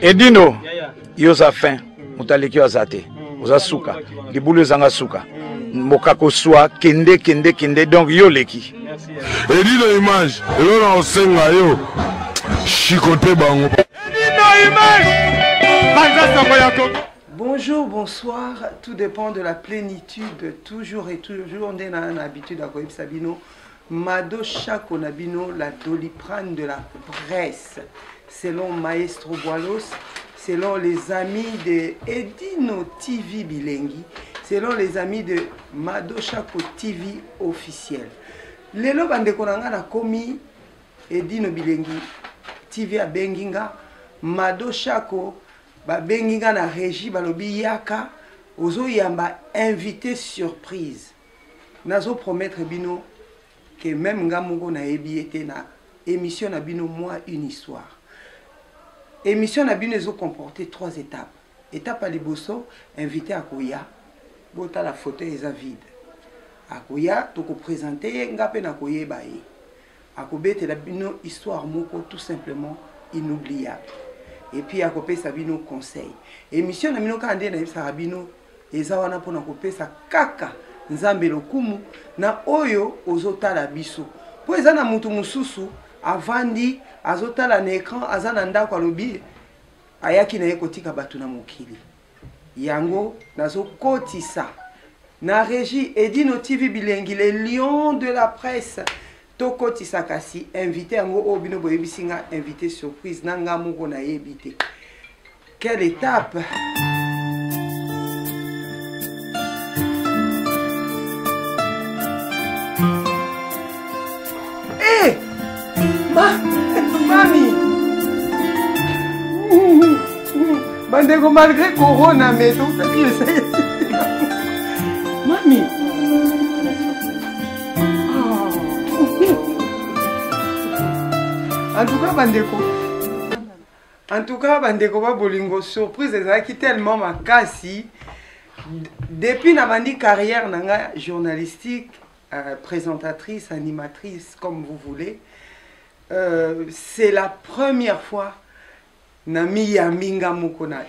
Edino, yoza fin, mutaleki azate, oza suka, libulu zanga suka, mokako swa, kende, donc yo leki. Edino image, elona osenga yo, chikote bango. Edino image, banza sango yako. Bonjour, bonsoir, tout dépend de la plénitude, toujours et toujours, on a une habitude à Koïb Sabino, Mado Chako Nabino, la doliprane de la presse, selon Maestro Boilos, selon les amis de Edino TV Bilengi, selon les amis de Mado Chako TV officiel. Lelo bande konanga na komi Edino Bilengi TV a Benginga, Mado Chako ba benginga na régie balobi yaka ozo yamba invité surprise. Nazo promettre bino que même ngamungo na ebi était na émission na bino moi une histoire. Émission na bino ezo comporter 3 étapes. Étape à liboso, invité à Koya, bota la fauteuil est vide. À Koya, toko présenter ngape na koye bae. À kobete la bino histoire moko tout simplement inoubliable. Et puis à côté Sabino conseil. Émission na mino kande na Sabino ezawana pona kopé sa kaka nzambe lokumu na oyo ozotala biso. Po ezana mutu mususu avandi azotala na écran azana ndako alobi ayaki na ekotika batu na mokili. Yango nazo kotisa na régie Edino TV Bilengi les lions de la presse. Toko Tisakasi, invité à Obino Boebisinga, invité surprise, Nanga Moko na évité. Quelle étape! Hé! Mami! Bandego malgré Corona, mais tout ça, Mami! En tout cas, bandeko ba bolingo surprise ezaki tellement makasi. Depuis na bandi carrière nanga journalistique, présentatrice, animatrice comme vous voulez. C'est la première fois na mi yambinga moko na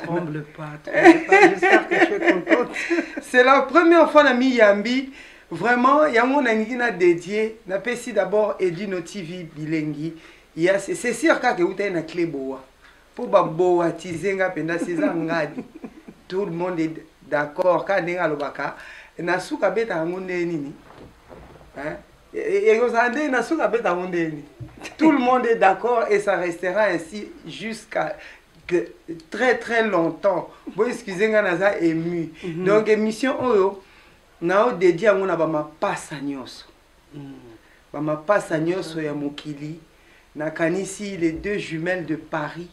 Tremble pas, j'espère que tu es contente. C'est la première fois na mi yambi. Vraiment, il y a mon angina dédié. Na pesi d'abord Edino TV Bilengi. C'est sûr que vous avez une clé boa. Pour boa tizenga penda ngadi. Tout le monde est d'accord. Quand on a le baka, na suka beta ngonde nini. Hein? Et vous avez na suka beta ngonde nini. Tout le monde est d'accord et ça restera ainsi jusqu'à très longtemps. Bon, excusez-moi, naza ému. Donc émission Oyo. Nao dédié à mon abama passa nyos. Bama passa nyos ya mokili. Nakanisi les 2 jumelles de Paris.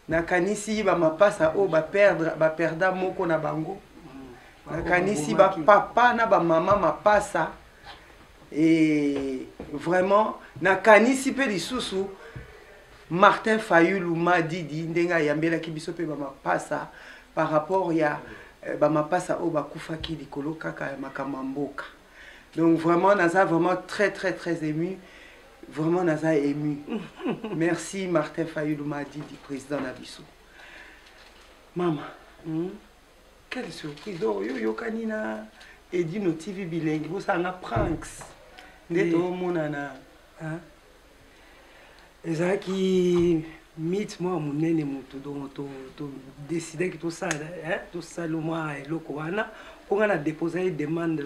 Nakanisi bama passa o ba perda moko na bango. Nakanisi ba papa na ba maman ma passa. Et vraiment nakanisi pe lisusu Martin Fayulu m'a dit ndenga yambela kibiso pe bama passa par rapport ya bama passa o bakufa ki likolo kaka ya makamamboka. Donc vraiment naza vraiment très ému. Vraiment naza ému. Merci Martin Fayulu Madi du président Nabiso. Maman, quelle surprise. Oh yo kanina Edino TV Bilengi vous ça na pranks. Neto monana hein. Ezaki mythe moi munene mutu donc to décider que tout ça hein tout ça le moi et loko wana on a déposé une demande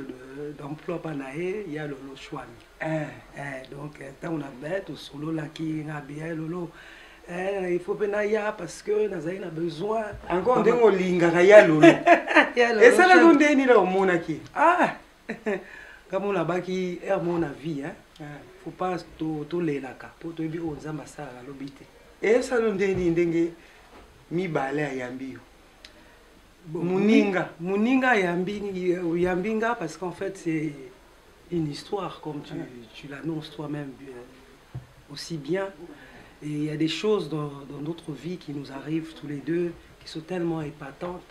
d'emploi panaé il y a le choix donc tant on a bête solo là qui a bien lolo il faut bien ya parce que nazaï a besoin encore ndengo linga ya lolo et ça la gonde ni là mona ki comme on a baki er mon avis hein faut pas to lelaka pour to bi on zamba ça la lobité. Et ça nous ndenge mi balé à yambi. Muninga yambinga parce qu'en fait c'est une histoire comme tu l'annonces toi-même aussi bien. Et il y a des choses dans notre vie qui nous arrivent tous les deux qui sont tellement épatantes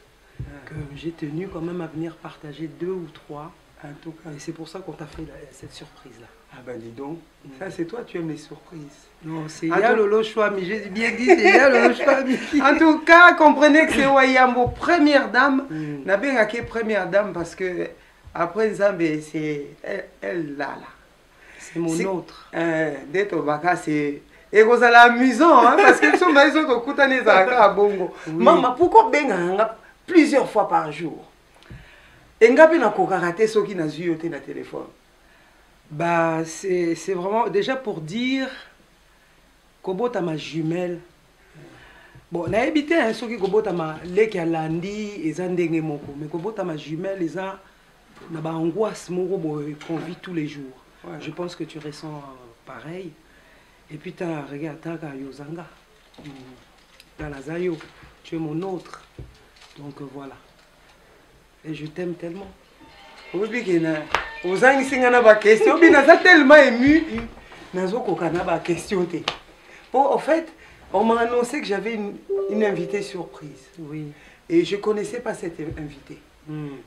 que j'ai tenu quand même à venir partager 2 ou 3. En tout cas. Et c'est pour ça qu'on t'a fait cette surprise là. Ah bah dis donc, ça c'est toi, tu aimes les surprises. Non, c'est Yalolo Chouami, j'ai bien dit, c'est Yalolo Chouami. En tout cas, comprenez que c'est Wayambo, première dame. N'a bien qu'à première dame parce que après Nzambe, c'est elle là. C'est mon autre. D'être au Baka, c'est... Et vous allez amusant, hein, parce que sont maïs au Koutané à Bongo. Maman, pourquoi benga plusieurs fois par jour? Et ngapi na kokarate so qui n'a eu au téléphone. Bah, c'est vraiment déjà pour dire Kobota ma jumelle. Bon, na habité un so qui Kobota ma leki alandi et zandenge moko, mais Kobota ma jumelle les a na ba angoisse moko qu'on vit tous les jours. Ouais. Je pense que tu ressens pareil. Et puis regarde ta Yozanga. Dans la Zayo, tu es mon autre. Donc voilà. Et je t'aime tellement. Oui, aux ans, il y a une question. Mais je suis tellement ému. Je suis question. Bon, en fait, on m'a annoncé que j'avais une invitée surprise. Oui. Et je ne connaissais pas cette invitée.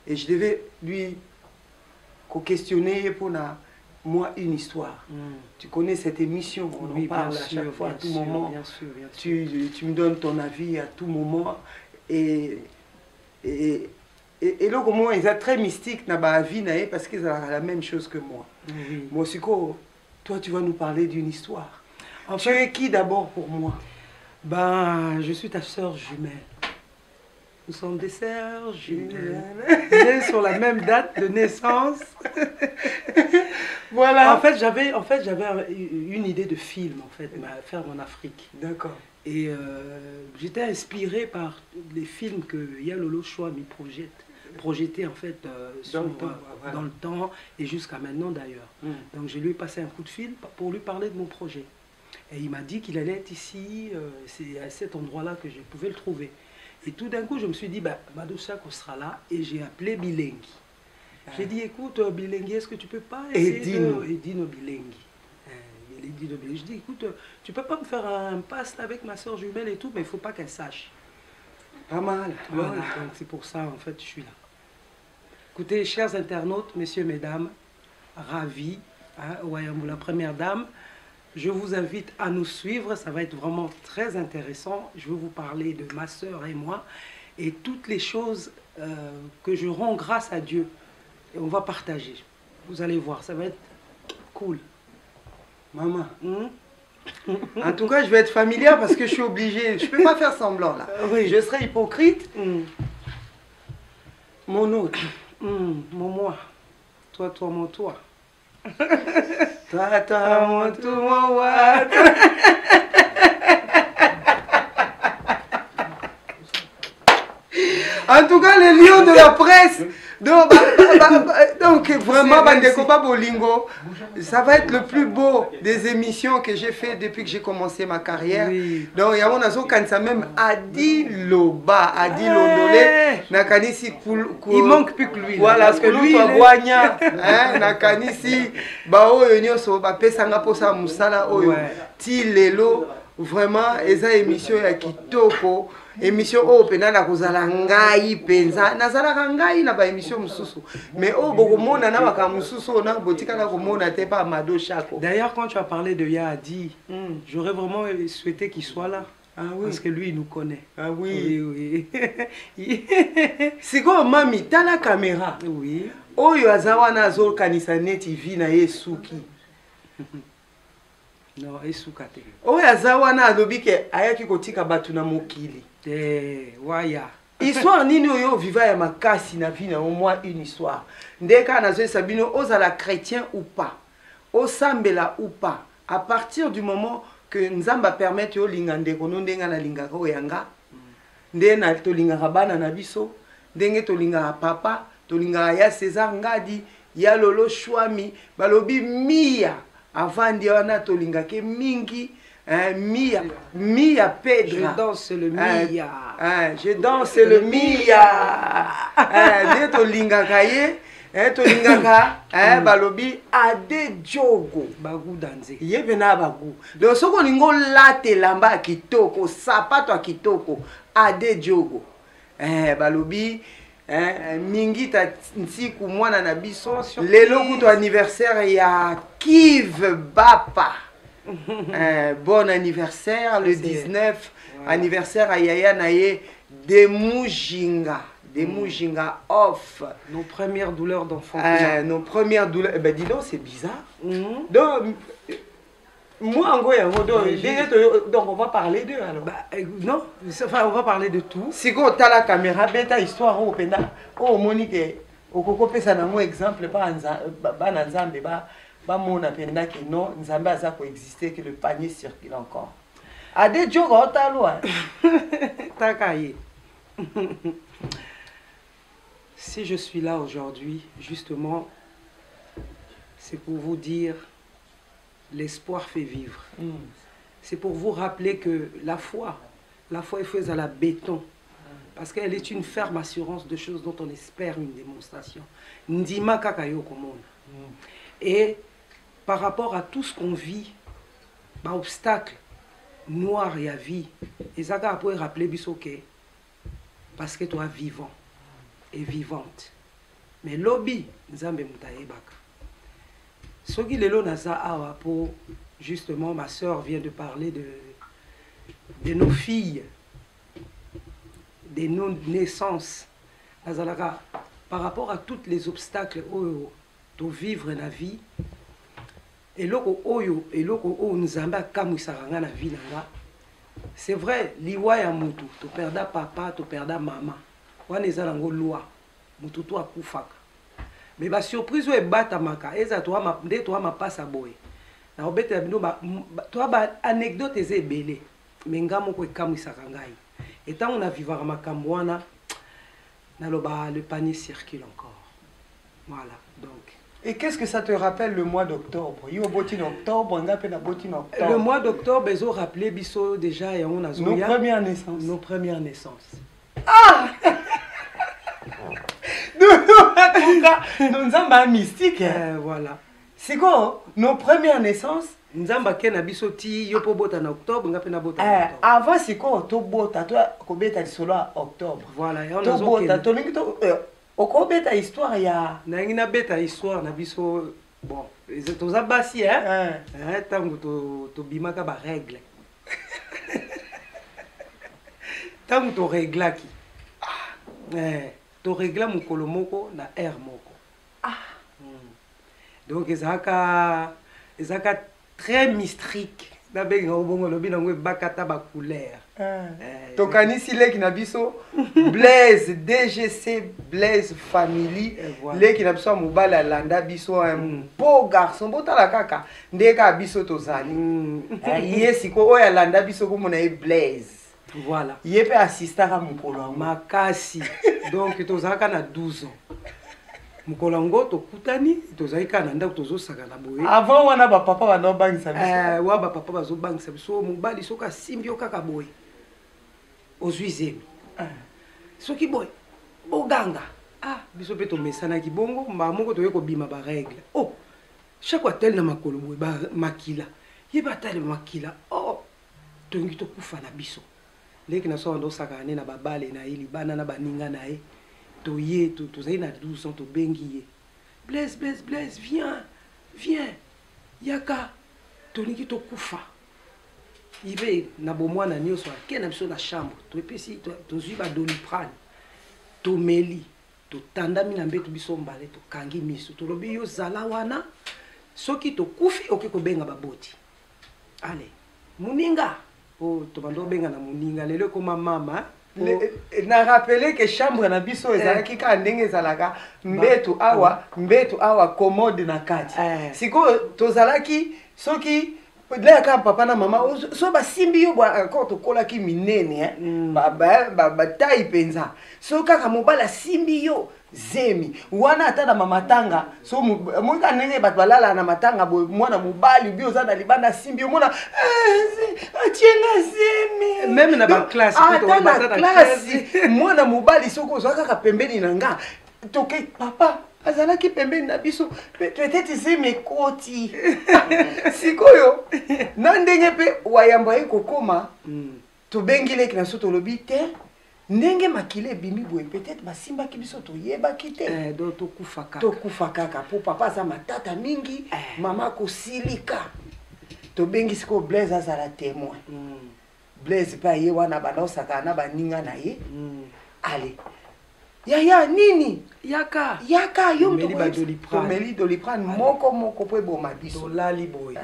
Et je devais lui questionner pour moi une histoire. Tu connais cette émission, on en parle à chaque fois, à tout moment. Bien sûr, bien sûr. Tu me donnes ton avis à tout moment. Et là, comment ils sont très mystiques dans ma vie, parce qu'ils ont la même chose que moi. Oui. Moi, toi, tu vas nous parler d'une histoire. Tu es qui d'abord pour moi? Ben, je suis ta sœur jumelle. Nous sommes des sœurs jumelles. Nées sur la même date de naissance. Voilà. En fait, j'avais une idée de film, en fait, à faire en Afrique. D'accord. Et j'étais inspirée par les films que Yalolo Chouami projetait en fait dans le temps et jusqu'à maintenant d'ailleurs. Donc je lui ai passé un coup de fil pour lui parler de mon projet. Et il m'a dit qu'il allait être ici, c'est à cet endroit-là que je pouvais le trouver. Et tout d'un coup, je me suis dit, Badou Sako sera là et j'ai appelé Bilengi. J'ai dit, écoute, Bilengi, est-ce que tu peux pas essayer Edino Bilengi. Je dis, écoute, tu peux pas me faire un pass avec ma soeur jumelle et tout, mais il faut pas qu'elle sache. Pas mal. Voilà, donc c'est pour ça, en fait, je suis là. Écoutez, chers internautes, messieurs, mesdames, ravis, hein, Wayambo, la première dame, je vous invite à nous suivre, ça va être vraiment très intéressant. Je vais vous parler de ma soeur et moi, et toutes les choses que je rends grâce à Dieu. Et on va partager. Vous allez voir, ça va être cool. Maman, en tout cas, je vais être familière parce que je suis obligée. Je ne peux pas faire semblant là. Oui. Je serai hypocrite. Mon autre. Mon moi. Toi, mon toi. Toi, mon tout, mon moi. En tout cas, les lions de la presse. Donc vraiment, Bandeko Bolingo, ça va être le plus beau des émissions que j'ai fait depuis que j'ai commencé ma carrière. Oui. Donc il y a un azo quand ça même Adi Loba, Adi Londolé, Nakanisi il manque plus que lui. Voilà, parce que lui Boigna, Nakanisi, Bao Yonyoso, Pesanga Posa Musala Oyo, Tilelo, vraiment, eza émission ya kitoko. Émission au pena na kozala ngai penza nazala ngai na ba émission mususu mais au bokomona na baka mususu na botika na komona te pa Mado Chako. D'ailleurs quand tu as parlé de Yadi, j'aurais vraiment souhaité qu'il soit là. Ah oui. Parce que lui il nous connaît. Ah oui. Oui. C'est quoi mami t'as la caméra? Oui. Oyo azawana azo kanisa net TV na Yesuki. Non, Esukate. Oyo azawana alobi ke ayaki kotika batu na mokili. Waya. Histoire nini oyo viva ya makasi na vie na au moins une histoire. Ndeka na zo sabino ozala chrétien ou pas. Osambela ou pas. À partir du moment que Nzamba permet yo lingande kono ndenga na lingaka oyanga. Ndena to lingaka bana na biso, ndenge to lingaka papa, to lingaka ya César Ngadi, ya Lolo Chouami, balobi Mia avant ndi wana to lingaka mingi. Mia Pedra. Je danse le Mia. Je danse le Mia. De to lingaka ye, to lingaka, balobi Ade Diogo. Bagou danze. Yebe na bagou. Donc soko lingo late lamba kitoko, sapato kitoko, Ade Diogo. Balobi mingi ta nsiku mwana na biso lelo kuto anniversaire ya Kiv Bapa. Bon anniversaire le 19 anniversaire à Yaya Naye de Mujinga. Des Mujinga off. Nos premières douleurs d'enfant. Nos premières douleurs. Ben dis donc, c'est bizarre. Donc, moi, en gros, donc on va parler d'eux alors. Bah, non, enfin, on va parler de tout. Si tu as la caméra, bêta histoire au penda, oh Monique, au coco pesa na mo exemple ba nzambe ba mona penda que non, nzambe aza ko exister que le panier circule encore. Ade djogo otalo. Takaye. Si je suis là aujourd'hui, justement, c'est pour vous dire, l'espoir fait vivre. C'est pour vous rappeler que la foi est faite à la béton. Parce qu'elle est une ferme assurance de choses dont on espère une démonstration. Ndima kakayo komona. Et par rapport à tout ce qu'on vit, bah, obstacle, noir et à vie, et ça peut rappeler bisoke, parce que toi vivant et vivante. Mais lobby, nzambe mutayebaka. Soki lelo naza awa pour justement ma soeur vient de parler de nos filles, de nos naissances. Nazalaka par rapport à tous les obstacles oyo to vivre na vie. Eloko oyo nzambe akamwisaka nga na vie nanga. C'est vrai, liwa ya mutu, to perda papa, to perda mama. Wana eza nango loi, mutu to akufaka. Mais ba surprise o ebatamaka, eza to ma pasa boye. Na obeta bino to ba anecdote eza ebele. Mais nga moko ekamwisaka ngai. Et tant on a vivara makambo wana, naloba le panier circule encore. Voilà, donc. Et qu'est-ce que ça te rappelle le mois d'octobre? Le mois d'octobre, ils ont rappelé biso déjà et on a nos premières naissances. Nos premières naissances. Ah! Nous sommes mystiques. Voilà. C'est quoi? Nos premières naissances? Nzamba kena biso ti yopo bota na octobre nga pena bota na octobre. Avant c'est quoi? To bota toi ko beta solo octobre. Voilà, et on to bota to lingi to oko beta histoire ya na ngina beta histoire na biso bon, les toza basi hein. Tango to bimaka ba règle. Tango to réglaki. To régla mukolo moko na air moko. Donc ezaka très mystique. D'abord, on a vu bakata ba couleur. Tokanisi leki na biso Blaise DGC Blaise Family leki na biso mobala landa biso un beau garçon botala kaka ndeka biso tozali. Yesi ko oya landa biso ko mona e Blaise. Voilà. Yepe assistant à mukolo makasi. Donc tozaka na 12 ans. Mukolango to kutani tozaika na ndako tozosaka na boye. Avant wana ba papa ba no bangisa biso. Wa ba papa bazo bangisa biso mobali soka simbio kaka boye. Ozuizemi. Soki boye. Oganga. Biso pe to mesana ki bongo mba moko to yeko bima ba règle. Oh. Chaque fois tel na makolo boye ba makila. Yeba tale makila. Oh. Tongi to kufa na biso. Leki na so ndo saka na babale na ili bana na baninga na e. Toye, tu as 12 ans, tu bengiye. Blaise, viens. Yaka, toniki to kufa. Ibe, na bomwa na nyo so, ken na biso na chambre. Tu epesi, tu zui ba doliprane. To meli, to tandami na mbetu biso mbale, to kangi miso. To lobi yo zala wana, soki to kufi, oke ko benga baboti. Allez, muninga. Oh, to bando benga na muninga. Lelo koma mama, na rappelé que chambre na biso ezalaki ka ndenge ezalaka mbetu awa commode na kati siko tozalaki soki le ka papa na mama so ba simbi yo ba encore to kolaki minene ba tai penza so kaka mobala simbi yo zemi wana ata na mama tanga so mwika ndenge bat balala na matanga bo mwana mobali bi oza na libanda simbi yo mwana atienga zemi même na ba classe to ba classe mwana mobali soko zo kaka pembeni na nga toke papa azalaki pembeni na biso peut-être zemi koti sikoyo na ndenge pe wayamba ekokoma to bengile kina so to lobi te ndenge makile bimi boye peut-être basimba kibiso to yeba kite do to kufa kaka to kufa kaka po papa za matata mingi mama ko silika to bengi siko Blaise azala témoin Blaise pa ye wana banosaka na baninga na ye allez ya nini yaka yo meli doliprane moko po boma biso to lali boye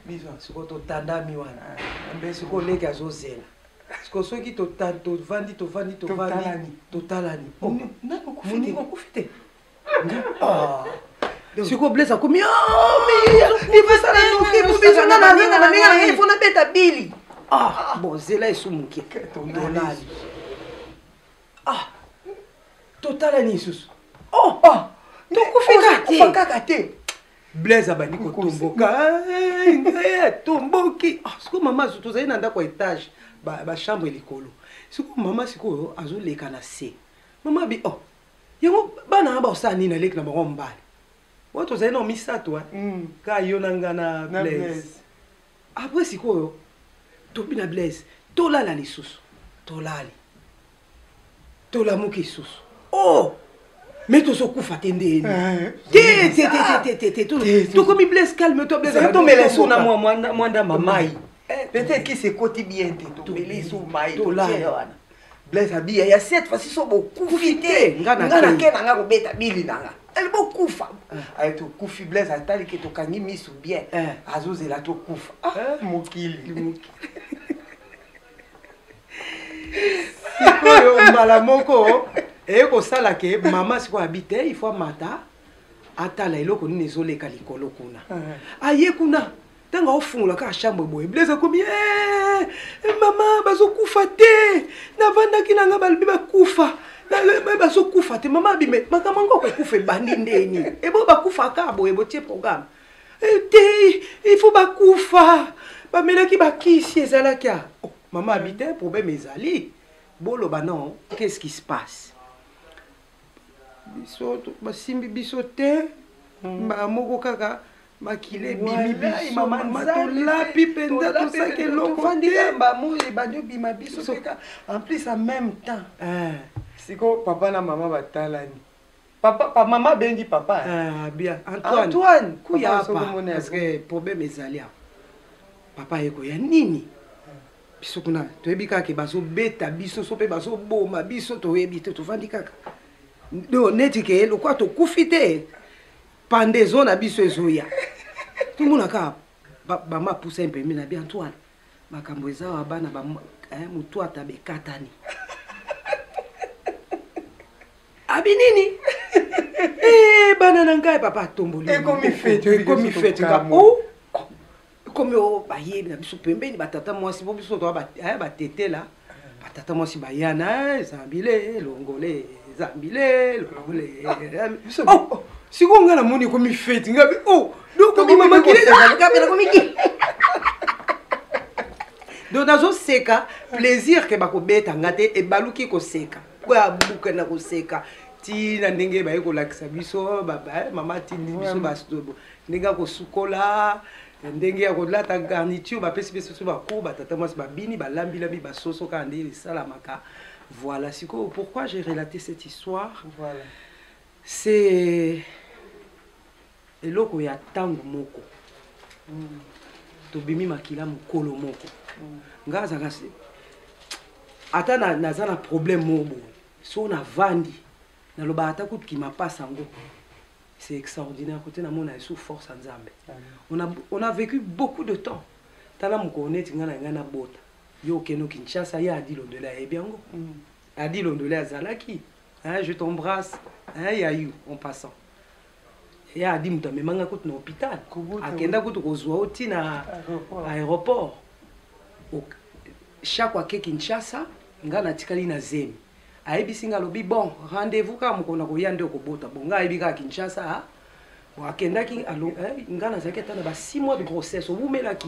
biso siko to tandami wana mbe siko leki azozela siko soki to vandi to talani nako kufite siko Blaise akomi il faut ça la biso na il faut na beta bili bon zela esumuki to lali totalani isusu to kufa kaka te Blaise abandi kotomboka tomboki siko mama tozali na ndako etage chambre likolo siko mama siko azoleka na se mama bi yango bana ba osani na leki na bango mbali wa tozali na misato ka yo nanga na Blaise après siko tobi na Blaise tolala lisusu tolamuki lisusu mais tu sokufa tendeni tu comme Blaise calme toi Blaise to mele sona mwanda mamai peut-être qui se koti bien to mele sou mai to la Blaise abia ya cette fois so beaucoup vite ngana kena ko beta bili nanga elle beaucoup kufa ay to kufi Blaise atali ke to kangi misu bien azozela to kufa mokili sikoyo mbala moko ekosala ke mama siko habite il faut mata atala eloko nini ezoleka likolo kuna aye kuna tanga ofungula ka chambre boye Blaise akomi mama bazokufa te navandaki nanga balbi bakufa bazokufa te mama bime makambo ngo kokufa bandi ndeni ebo bakufa ka boye botie programme te il faut bakufa bamelaki bakisi ezalaki maman habite problème ezali bolo non qu'est-ce qui se passe biso basimbi biso te moko kaka makile bimi biso mama to lapi penda to sake loko vandika bamoyi banyo bima biso seka en plus en même temps siko papa na mama batalani papa mama bengi papa bien Antoine kuya parce que problème ezali papa yeko ya nini biso kuna toyebi kaka bazobeta biso so mpe bazoboma biso toyebi te tovandi kaka do neti ke lokwa tokufi te pandezo na biso ezoya tomona kaka bama pusa mpembe na bi Antoine makambo eza wa bana motu ata bekatani abi nini bana na ngai papa tomboli ekomi fete comme bayebi na biso pembeni batata mwasi po biso to batetela batata mwasi bayana zambile longole siko nga na moni komi fete ngabi donc mama kileka kapela komi ki donc nazoseka plaisir ke bakobeta ngate ebaluki koseka kwa buka na koseka tina ndenge baye kolakisa biso mama tindi biso bastobo ndenge kosukola ndenge ya kolata garniture bapesi biso bako batata mwasi babini balambi basoso ka ndeli salamaka. Voilà, pourquoi j'ai relaté cette histoire. Voilà. C'est eloko ya tango moko tobimi makila mokolo moko ngaza ngase ata naza na problème mobo so na vandi na loba ata kuti mapasa ngo. C'est extraordinaire côté na mona sous force nzambe. On a vécu beaucoup de temps. Tala mkoneti ngana bota. Yo keno Kinshasa ya adi londola e biango. Adi londola azalaki. Hein, je t'embrasse. Hein, ya you en passant. Ya adi mutame manga kuti na hôpital. Akenda kuti kozwa oti na aéroport. Chaque fois que Kinshasa ngana tikali na zemi. Ayebi singa lobi bon rendez-vous ka mukona ko yande ko bota bonga ayebi ka Kinshasa bo akenda ki alo ngana zaketa na ba 6 mois de grossesse obumela ki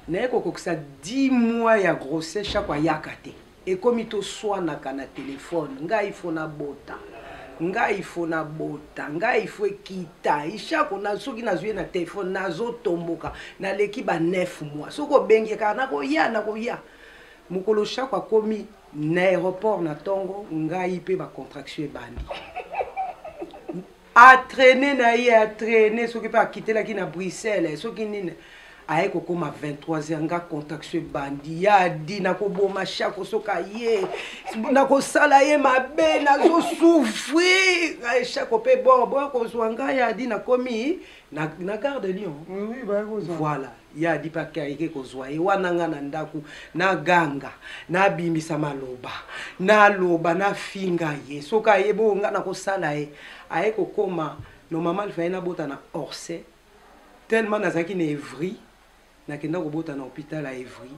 na ko kokisa 10 mois ya grossesse chaque yakate et comme to swana kana téléphone nga ifo na bota nga ifo na bota nga ifo ekita ishako na soki na zuye na téléphone nazo tomboka na leki ba 9 mois soko bengi kana ko ya mukolo chaque komi na aéroport na tongo ngai pe ba contraction bandi a traîner na ye a traîner soki pa quitter qui na Bruxelles soki nini aye kokoma 23h nga contraction bandi ya di na ko boma chako soka ye na ko sala ye mabe na zo souffrir ay chako pe bon ko zwanga ya di na komi na gare de Lyon oui ba ko voilà ya di pa kaike ko zwa ye wana nga na ndaku na ganga na bimisa maloba na loba na finga ye soka ye bo nga na ko sala ye aye kokoma normalement fa na bota na Orsay tellement nazaki na Evry nakenda kobota na hôpital à Evry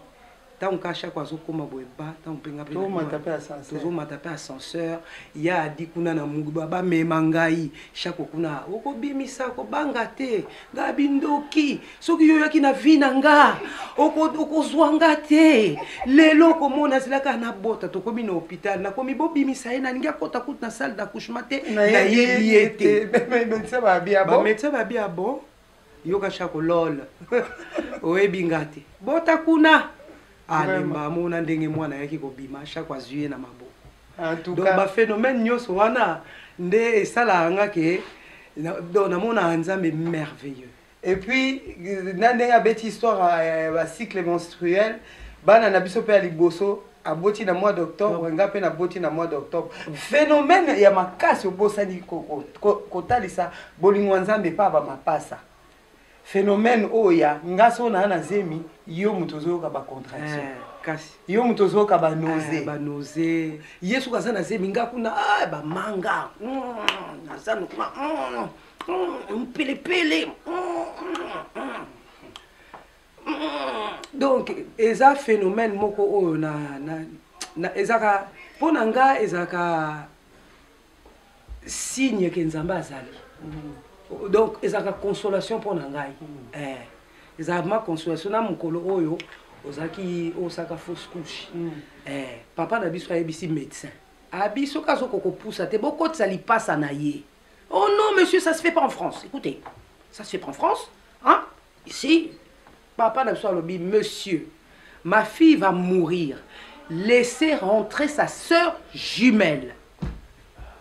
tant ka chaque fois okoma boeba tant penga pe tozo matape ascenseur ya di kuna na muguba ba memangai chaque kuna okobimisa ko banga te nga bindoki soki yo yaki na vina nga okozwanga te lelo komona zilaka na bota tokomi na hôpital na komi bobimisa ye na ninga kota kuta na salle d'accouchement te na yete médecin ba bien bon médecin ba bien bon yoka chako lol oebingate bota kuna alemba mona ndenge mwana yaki kobima chaque azuye na mabo en tout donc cas ba phénomène nyoso wana nde sala nga ke na mona nzambe merveilleux et puis nande abeti histoire ba cycle menstruel bana na biso pe liboso aboti na mois d'octobre nga pe na boti na mois d'octobre phénomène ya makasi obosani ko talisa bolingo nzambe pa ba mapasa phénomène oya ngaso na zemi yo mutozo ka ba contraction kasi yo mutozo ka ba nausée ba nausée yesu kaza na zemi ngakuna ba manga nazana kuma mpele donc eza phénomène moko oyo na ezaka pona nga ezaka signe que nzamba azali donc ezaka consolation pour ngai ezaka ma consolation na mukolo oyo ozaki osaka fausse couche papa na biso ayebisi médecin abiso kazo koko poussa te boko ça li passe na ye oh non monsieur ça se fait pas en France écoutez ça se fait pas en France hein ici papa na biso alobi monsieur ma fille va mourir laissez rentrer sa sœur jumelle.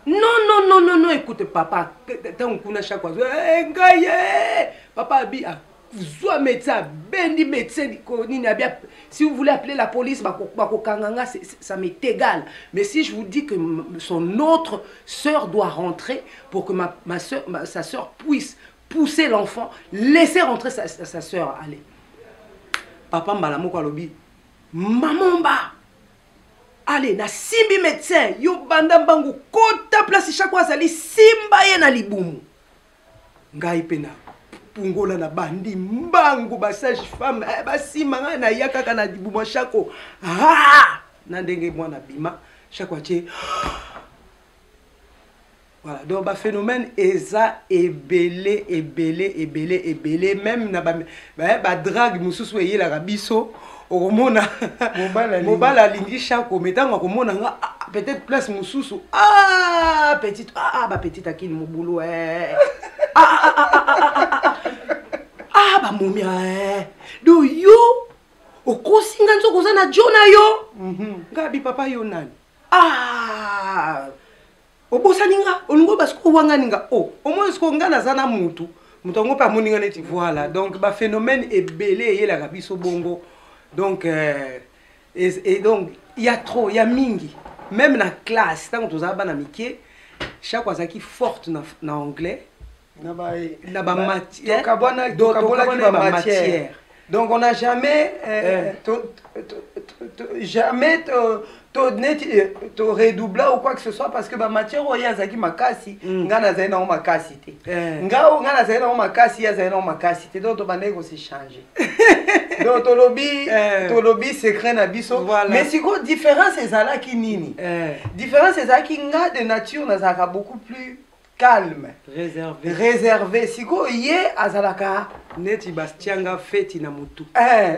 Non, écoute, papa, tant qu'on a chaque fois, papa, vous êtes médecin, bendi médecin, si vous voulez appeler la police, ça m'est égal. Mais si je vous dis que son autre sœur doit rentrer pour que sa sœur puisse pousser l'enfant, laisser rentrer sa sœur, allez. Papa Mbalamoko alobi, maman ba. Allez, na simbi médecin, yo banda bangu kota place chaque fois ali simba ye na libumu. Ngai pena pungola na bandi mbangu ba sage femme ba simanga na yaka na libumu chako. Ah! Na ndenge mwana bima chaque fois tie. Voilà, donc ba phénomène eza ebele même na ba drague mususu eyela rabiso. Okomona mobala lingi chako metanga komona nga peut-être place mususu petite ba petite akini mobulu ba momia do yo okosinga nzoko za na jona yo ngabi papa yo nani obosani nga olungo basiko wanga ninga omo siko nga na zana mutu ngo pa moninga neti voilà donc ba phénomène ebele yela kabiso bongo. Donc, et donc, il y a trop, il y a mingi. Même dans la classe, tant que tu as un amitié, chaque fois qui est forte en anglais, il y a matière. Donc, on n'a jamais, jamais te redoubler ou quoi que ce soit parce que ma matière ou ya zaki makasi ngana zaina o makasi te ngao ngana zaina o makasi ya zaina o makasi te donc to bande ko se changer donc tolobi secret na biso mais si ko différence ezala ki nini différence ezala ki nga de nature na zaka beaucoup plus calme réservé siko ye azalaka neti bastianga feti na mutu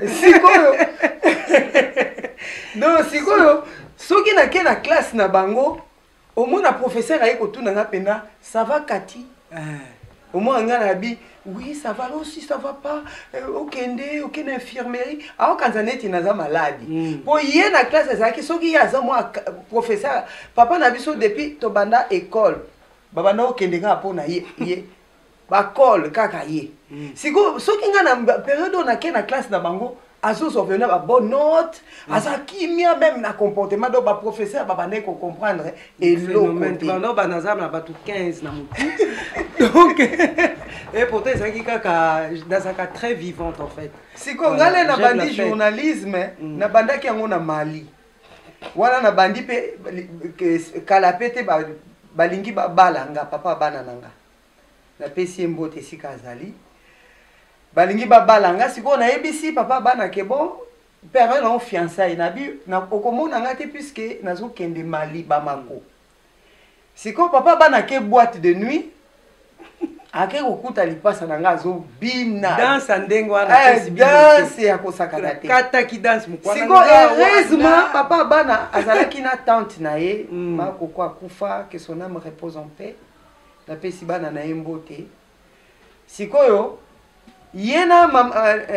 siko non sikoyo soki na ke na classe na bango au moins na professeur aye kotuna nga pena ça va Kati Au moins, oui, ça va aussi, ça va pas. Aucune infirmerie. Alors, quand on est dans maladie. Pour y aller dans la classe, c'est ce qu'il y a un professeur. Papa n'a vu depuis Tobanda école. Baba n'a aucun dégât pour naïe. Bakol, kakaye. Si vous avez une période où on a une classe dans Bango, Azo sont venus à bonne note, Aza kimia même na comportement de ba professeur ba ne ko comprendre et l'eau maintenant ba nazam na ba tout 15 na mutu. Donc et pourtant c'est qui kaka dans un cas très vivante en fait. Si ko ngale na bandi journalisme na banda ki ngona Mali. Wana na bandi pe kala pete ba lingi ba balanga papa bana nanga. Na pesi mbote sika azali. Balingi babalanga siko na ebisi papa bana ke bon père na fiançailles na bi na okomona ngate puisque nazo kende Mali Bamako. Siko papa bana ke boîte de nuit ake kokuta lipasa na ngazo bina danse ndenge wana danse ya kosakana te kata ki danse mukwana siko heureusement papa bana azalaki na tante na ye mako kwa kufa que son âme repose en paix na pesi bana na mbote sikoyo yena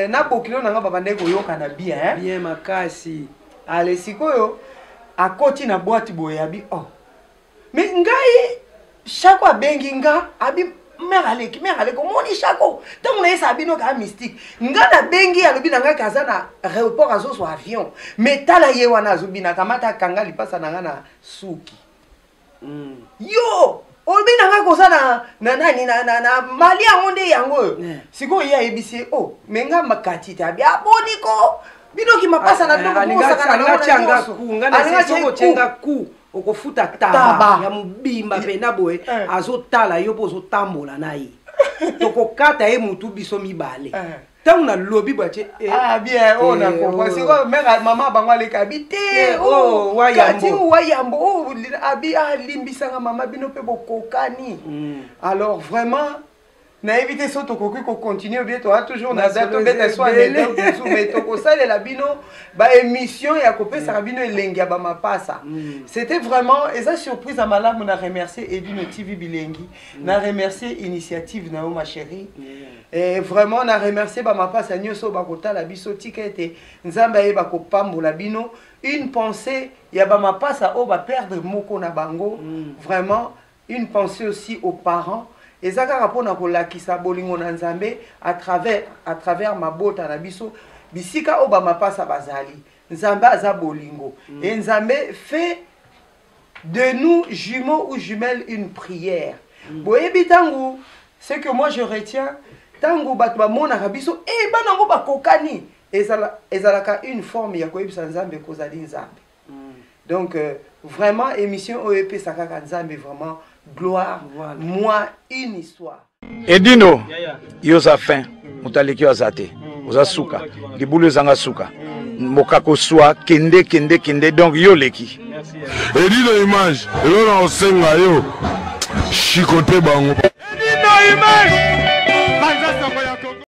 na bokilo na nga babande ko yoka na bien bien makasi ale sikoyo akoti na boîte boyabi oh mais ngai chako abengi nga abi merale ko moni chako tant na esa bino ka mystique nga na bengi alobi na nga kaza na aéroport azo so avion mais tala ye wana azobina kamata kanga lipasa na nga na suki yo Olbi nanga kosa na Mali yangonde yango. Siko ya ebisi oh menga makati tabi aboni ko bino ki mapasa na ndoko kosa na changa ku ngana soko chenga ku okofuta taba ya mubimba pena boy azotala yo bozo tambola nayi. Tokokata e mutu biso mibale. Tant on a lobby bache ah bien on a compris c'est quoi mère maman bango le kabite oh wayambo oh abi limbisanga maman bino pe bokokani alors vraiment na éviter ça to koki ko continuer bien toi toujours na dato bete soit mais to ko sale la bino ba émission ya ko pesa bino elengi ba mapasa c'était vraiment et ça surprise à malade on a remercié Edune TV Bilengi na remercié initiative na ma chérie et vraiment on a remercié ba mapasa nyoso ba kota la biso tikete nzamba e ba ko pambola bino une pensée ya ba mapasa o ba perdre moko na bango vraiment une pensée aussi aux parents. Et ça rapona ko lakisa bolingo na nzambe à travers mabota na biso bisika obama pasa bazali nzambe aza bolingo et nzambe fait de nous jumeaux ou jumelles une prière boyebi tangu ce que moi je retiens tangu bato ba mona biso e banango ba kokani ezalaka une forme ya koyebisa nzambe kozali nzambe donc vraiment émission OEP sakaka nzambe vraiment gloire, voilà. Moi, une histoire. Edino, yoza fin, mutaliki wazate, oza suka, libulu zanga suka, mokako swa, kende, donc yo leki. Edino image, yo na osenga yo, shikote bango.